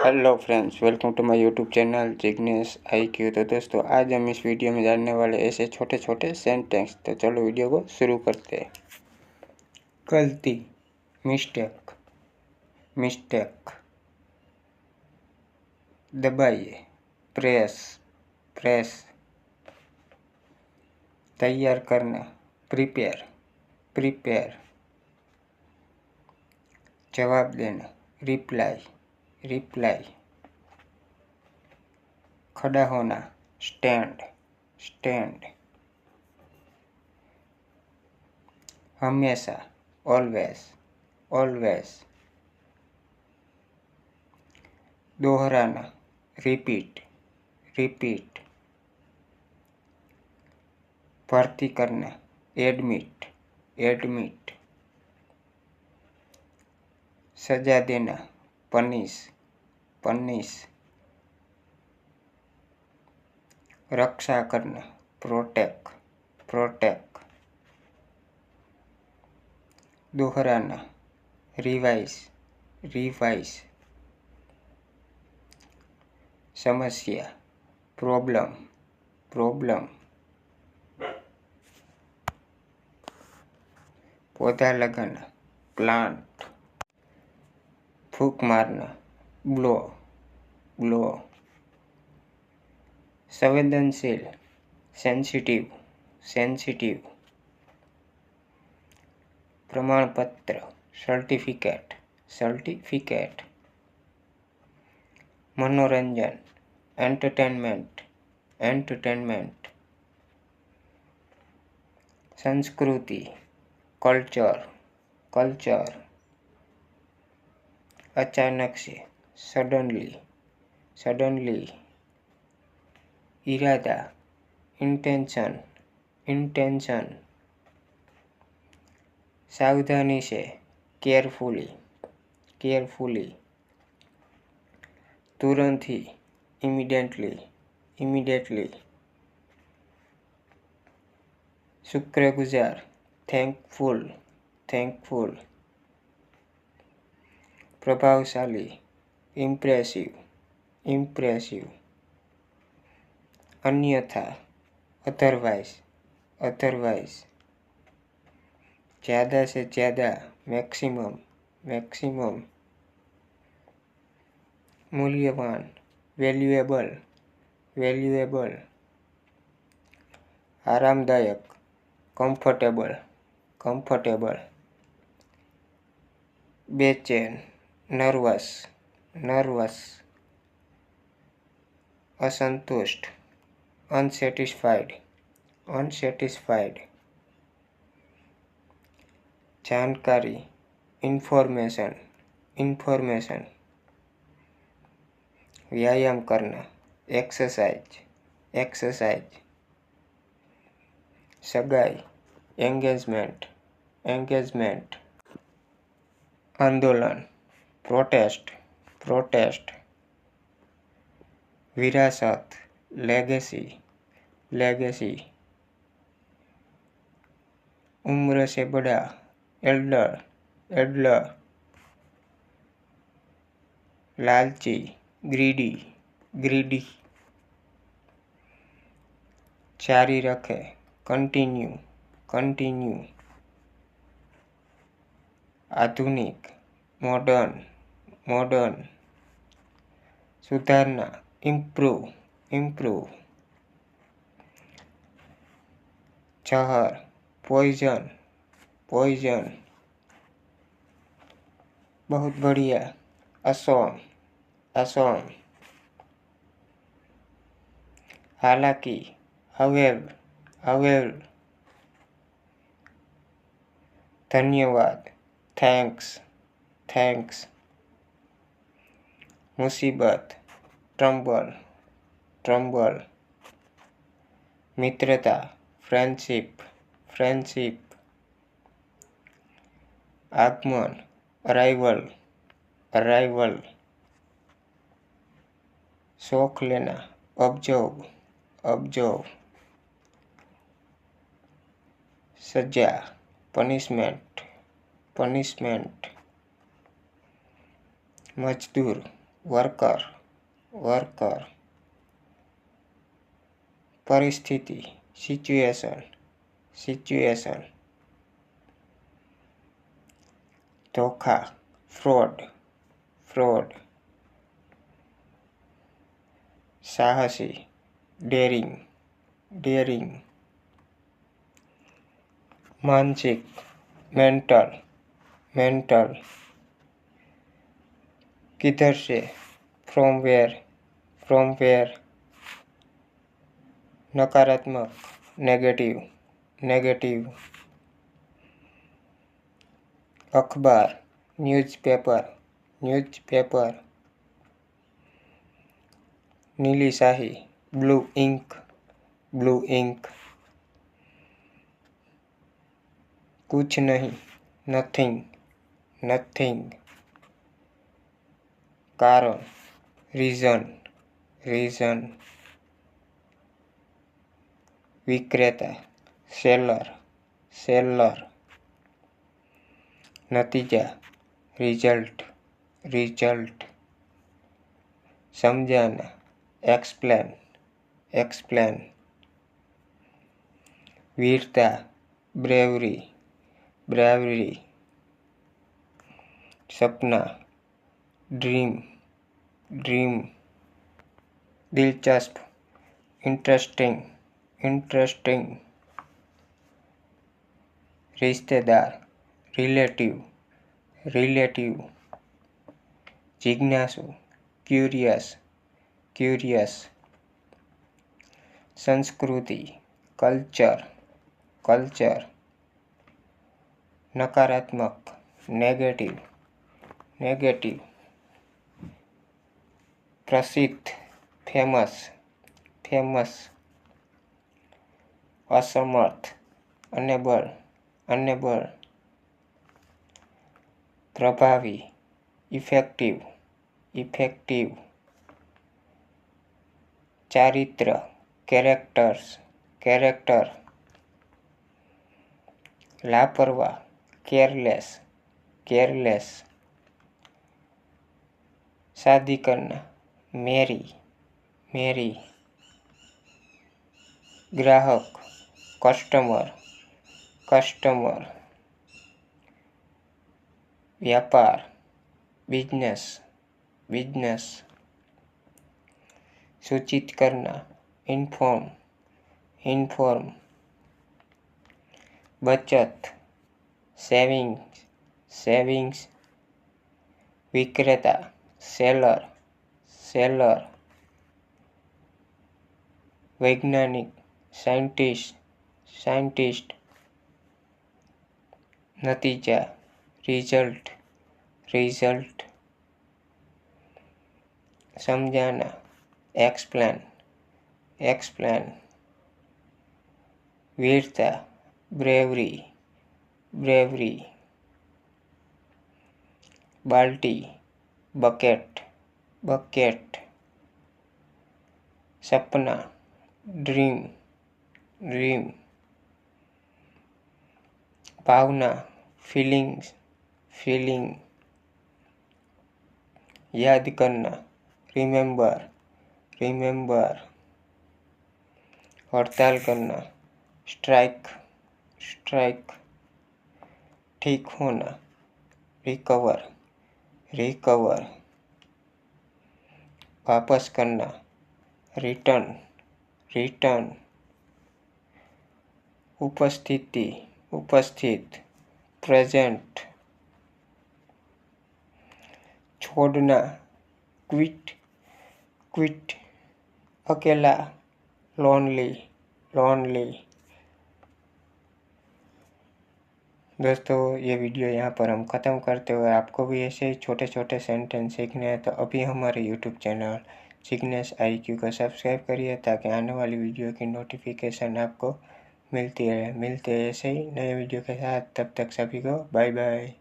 Hello friends, welcome to my YouTube channel Jignesh IQ। तो दोस्तों, आज हम इस वीडियो में जानने वाले ऐसे छोटे छोटे सेंटेंस। तो चलो वीडियो को शुरू करते हैं। गलती, मिस्टेक, मिस्टेक। दबाइए, प्रेस, प्रेस। तैयार करना, प्रिपेयर, प्रिपेयर। जवाब देना, रिप्लाई, रिप्लाई। खड़ा होना, स्टैंड, स्टैंड। हमेशा, ऑलवेज, ऑलवेज। दोहराना, रिपीट, रिपीट। भर्ती करना, एडमिट, एडमिट। सजा देना, पनिश, पनिश। रक्षा करना, प्रोटेक्ट, प्रोटेक्ट। दोहराना, रिवाइज, रिवाइज। समस्या, प्रॉब्लम, प्रॉब्लम। पौधा लगाना, प्लांट। फूंक मारना, ब्लो, ब्लो। संवेदनशील, सेंसिटिव, सेंसिटिव। प्रमाण पत्र, सर्टिफिकेट, सर्टिफिकेट। मनोरंजन, एंटरटेनमेंट, एंटरटेनमेंट। संस्कृति, कल्चर, कल्चर। अचानक से, सडनली, सडनली। इरादा, इंटेंशन, इंटेंशन। सावधानी से, केयरफुली, केयरफुली। तुरंत ही, इमीडिएटली, इमीडिएटली। शुक्रगुजार, थैंकफुल, थैंकफुल। प्रभावशाली, इम्प्रेसिव, इम्प्रेसिव। अन्यथा, अदरवाइज, अदरवाइज। ज़्यादा से ज़्यादा, मैक्सिमम, मैक्सिमम। मूल्यवान, वैल्यूएबल, वैल्यूएबल। आरामदायक, कंफर्टेबल, कंफर्टेबल। बेचैन, नर्वस, नर्वस। असंतुष्ट, अनसेटिस्फाइड, अनसेटिस्फाइड। जानकारी, इंफॉर्मेशन, इंफॉर्मेशन। व्यायाम करना, एक्सरसाइज, एक्सरसाइज। सगाई, एंगेजमेंट, एंगेजमेंट। आंदोलन, प्रोटेस्ट, प्रोटेस्ट। विरासत, लेगेसी, लेगेसी। उम्र से बड़ा, एल्डर, एल्डर। लालची, ग्रीडी, ग्रीडी। जारी रखे, कंटिन्यू, कंटिन्यू। आधुनिक, मॉडर्न, मॉडर्न। सुधारना, इम्प्रूव, इम्प्रूव। जहर, पॉइजन, पॉइजन। बहुत बढ़िया, असॉम, असॉम। हालांकि, however, however। धन्यवाद, थैंक्स, थैंक्स। मुसीबत, ट्रम्बल, ट्रम्बल। मित्रता, फ्रेंडशिप, फ्रेंडशिप। आगमन, अराइवल, अराइवल। शौक लेना, ऑब्जर्व, ऑब्जर्व। सजा, पनिशमेंट, पनिशमेंट। मजदूर, वर्कर वर्कर परिस्थिति सिचुएशन सिचुएशन धोखा फ्रॉड फ्रॉड साहसी डेरिंग डेरिंग मानसिक मेंटल मेंटल किधर से फ्रॉम वेयर नकारात्मक नेगेटिव नेगेटिव अखबार न्यूज़पेपर न्यूज़पेपर नीली शाही ब्लू इंक कुछ नहीं नथिंग नथिंग कारण रीजन रीजन विक्रेता सेलर सेलर नतीजा रिजल्ट रिजल्ट समझाना एक्सप्लेन एक्सप्लेन वीरता ब्रेवरी ब्रेवरी सपना ड्रीम ड्रीम दिलचस्प इंटरेस्टिंग इंटरेस्टिंग रिश्तेदार रिलेटिव रिलेटिव जिज्ञासु क्यूरियस क्यूरियस संस्कृति कल्चर कल्चर नकारात्मक नेगेटिव नेगेटिव प्रसिद्ध फेमस फेमस असमर्थ अनेबल अनेबल प्रभावी इफेक्टिव इफेक्टिव चारित्र कैरेक्टर्स कैरेक्टर लापरवाह केयरलेस केयरलेस शादी करना मेरी मेरी ग्राहक कस्टमर कस्टमर व्यापार बिजनेस बिजनेस सूचित करना इन्फॉर्म इन्फॉर्म बचत सेविंग्स सेविंग्स विक्रेता सेलर सेलर वैज्ञानिक साइंटिस्ट साइंटिस्ट नतीजा रिजल्ट रिजल्ट समझाना एक्सप्लेन एक्सप्लेन वीरता ब्रेवरी ब्रेवरी बाल्टी बकेट बकेट सपना ड्रीम ड्रीम भावना फीलिंग्स फीलिंग याद करना रिमेंबर रिमेंबर हड़ताल करना स्ट्राइक स्ट्राइक ठीक होना रिकवर रिकवर वापस करना रिटर्न रिटर्न उपस्थिति उपस्थित प्रेजेंट छोड़ना क्विट क्विट अकेला लोनली लोनली। दोस्तों ये वीडियो यहाँ पर हम ख़त्म करते हुए, आपको भी ऐसे ही छोटे छोटे सेंटेंस सीखने हैं तो अभी हमारे यूट्यूब चैनल जिग्नेश IQ को सब्सक्राइब करिए ताकि आने वाली वीडियो की नोटिफिकेशन आपको मिलती रहे। मिलते हैं ऐसे ही नए वीडियो के साथ, तब तक सभी को बाय बाय।